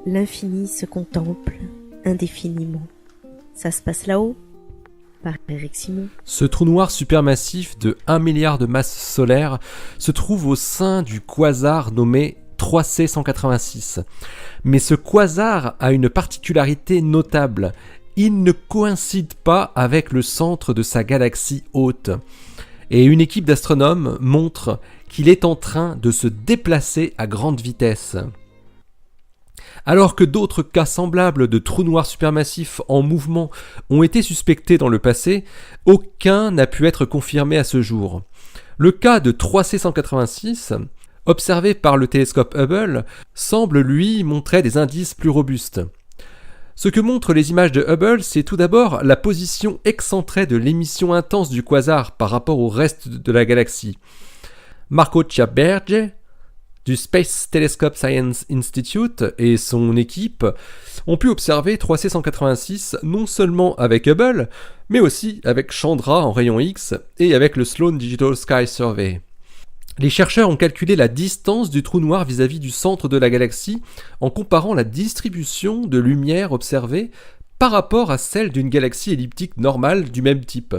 L'infini se contemple indéfiniment. Ça se passe là-haut, par Eric Simon. Ce trou noir supermassif de 1 milliard de masses solaires se trouve au sein du quasar nommé 3C186. Mais ce quasar a une particularité notable. Il ne coïncide pas avec le centre de sa galaxie hôte. Et une équipe d'astronomes montre qu'il est en train de se déplacer à grande vitesse. Alors que d'autres cas semblables de trous noirs supermassifs en mouvement ont été suspectés dans le passé, aucun n'a pu être confirmé à ce jour. Le cas de 3C186, observé par le télescope Hubble, semble lui montrer des indices plus robustes. Ce que montrent les images de Hubble, c'est tout d'abord la position excentrée de l'émission intense du quasar par rapport au reste de la galaxie. Marco Ciaberge, du Space Telescope Science Institute et son équipe ont pu observer 3C186 non seulement avec Hubble, mais aussi avec Chandra en rayon X et avec le Sloan Digital Sky Survey. Les chercheurs ont calculé la distance du trou noir vis-à-vis du centre de la galaxie en comparant la distribution de lumière observée par rapport à celle d'une galaxie elliptique normale du même type.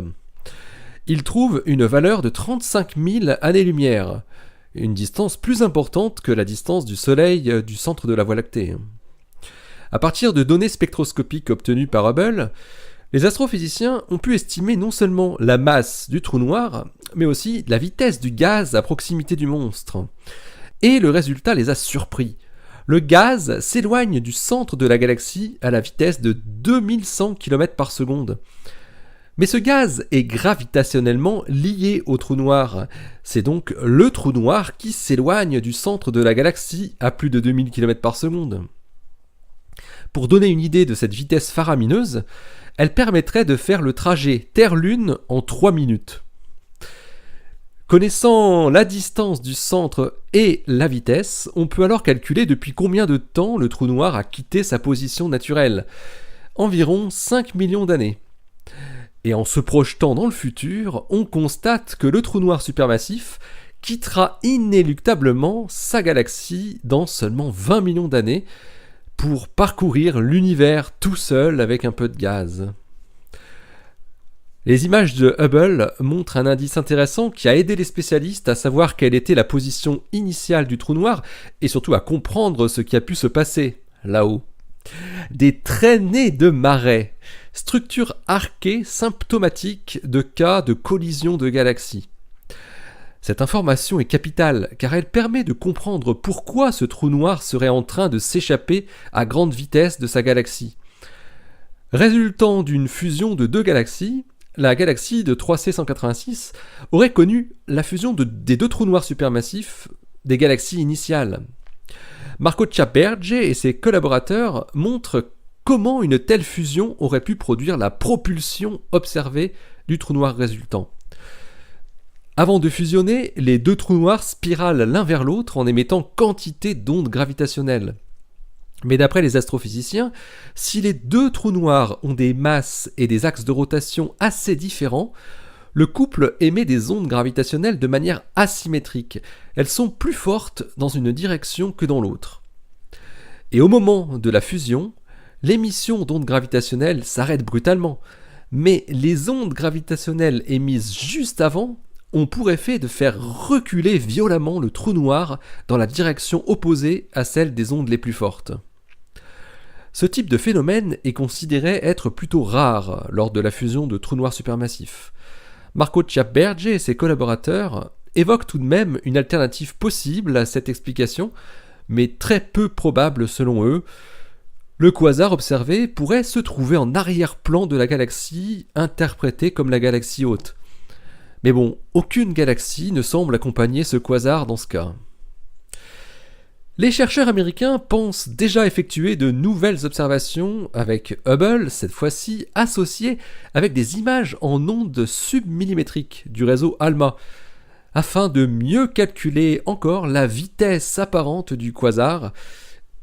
Ils trouvent une valeur de 35 000 années-lumière, une distance plus importante que la distance du Soleil du centre de la Voie lactée. À partir de données spectroscopiques obtenues par Hubble, les astrophysiciens ont pu estimer non seulement la masse du trou noir, mais aussi la vitesse du gaz à proximité du monstre. Et le résultat les a surpris. Le gaz s'éloigne du centre de la galaxie à la vitesse de 2100 km par seconde. Mais ce gaz est gravitationnellement lié au trou noir. C'est donc le trou noir qui s'éloigne du centre de la galaxie à plus de 2000 km par seconde. Pour donner une idée de cette vitesse faramineuse, elle permettrait de faire le trajet Terre-Lune en 3 minutes. Connaissant la distance du centre et la vitesse, on peut alors calculer depuis combien de temps le trou noir a quitté sa position naturelle. Environ 5 millions d'années. Et en se projetant dans le futur, on constate que le trou noir supermassif quittera inéluctablement sa galaxie dans seulement 20 millions d'années pour parcourir l'univers tout seul avec un peu de gaz. Les images de Hubble montrent un indice intéressant qui a aidé les spécialistes à savoir quelle était la position initiale du trou noir et surtout à comprendre ce qui a pu se passer là-haut. Des traînées de marée, structure arquée symptomatique de cas de collision de galaxies. Cette information est capitale car elle permet de comprendre pourquoi ce trou noir serait en train de s'échapper à grande vitesse de sa galaxie. Résultant d'une fusion de deux galaxies, la galaxie de 3C186 aurait connu la fusion des deux trous noirs supermassifs des galaxies initiales. Marco Ciaberge et ses collaborateurs montrent comment une telle fusion aurait pu produire la propulsion observée du trou noir résultant. Avant de fusionner, les deux trous noirs spiralent l'un vers l'autre en émettant quantité d'ondes gravitationnelles. Mais d'après les astrophysiciens, si les deux trous noirs ont des masses et des axes de rotation assez différents, le couple émet des ondes gravitationnelles de manière asymétrique. Elles sont plus fortes dans une direction que dans l'autre. Et au moment de la fusion, l'émission d'ondes gravitationnelles s'arrête brutalement. Mais les ondes gravitationnelles émises juste avant ont pour effet de faire reculer violemment le trou noir dans la direction opposée à celle des ondes les plus fortes. Ce type de phénomène est considéré être plutôt rare lors de la fusion de trous noirs supermassifs. Marco Ciaberge et ses collaborateurs évoquent tout de même une alternative possible à cette explication, mais très peu probable selon eux. Le quasar observé pourrait se trouver en arrière-plan de la galaxie, interprétée comme la galaxie hôte. Mais bon, aucune galaxie ne semble accompagner ce quasar dans ce cas. Les chercheurs américains pensent déjà effectuer de nouvelles observations avec Hubble, cette fois-ci associées avec des images en ondes submillimétriques du réseau ALMA, afin de mieux calculer encore la vitesse apparente du quasar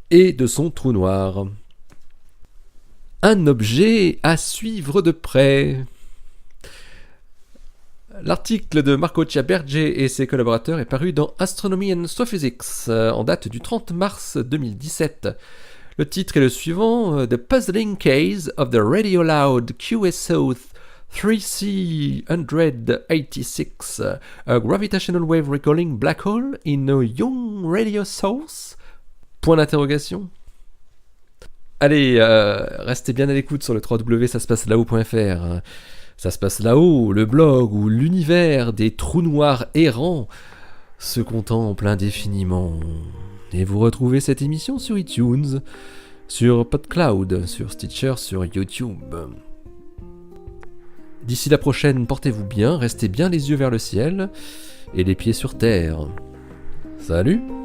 et de son trou noir. Un objet à suivre de près. L'article de Marco Ciaberge et ses collaborateurs est paru dans Astronomy and Astrophysics en date du 30 mars 2017. Le titre est le suivant, The Puzzling Case of the Radioloud QSO 3C186, a gravitational wave recalling black hole in a young radio source. Point d'interrogation. Allez, restez bien à l'écoute sur le www.ça-se-passe-là-haut.fr. Ça se passe là-haut, le blog où l'univers des trous noirs errants se contemple indéfiniment. Et vous retrouvez cette émission sur iTunes, sur PodCloud, sur Stitcher, sur YouTube. D'ici la prochaine, portez-vous bien, restez bien les yeux vers le ciel et les pieds sur terre. Salut!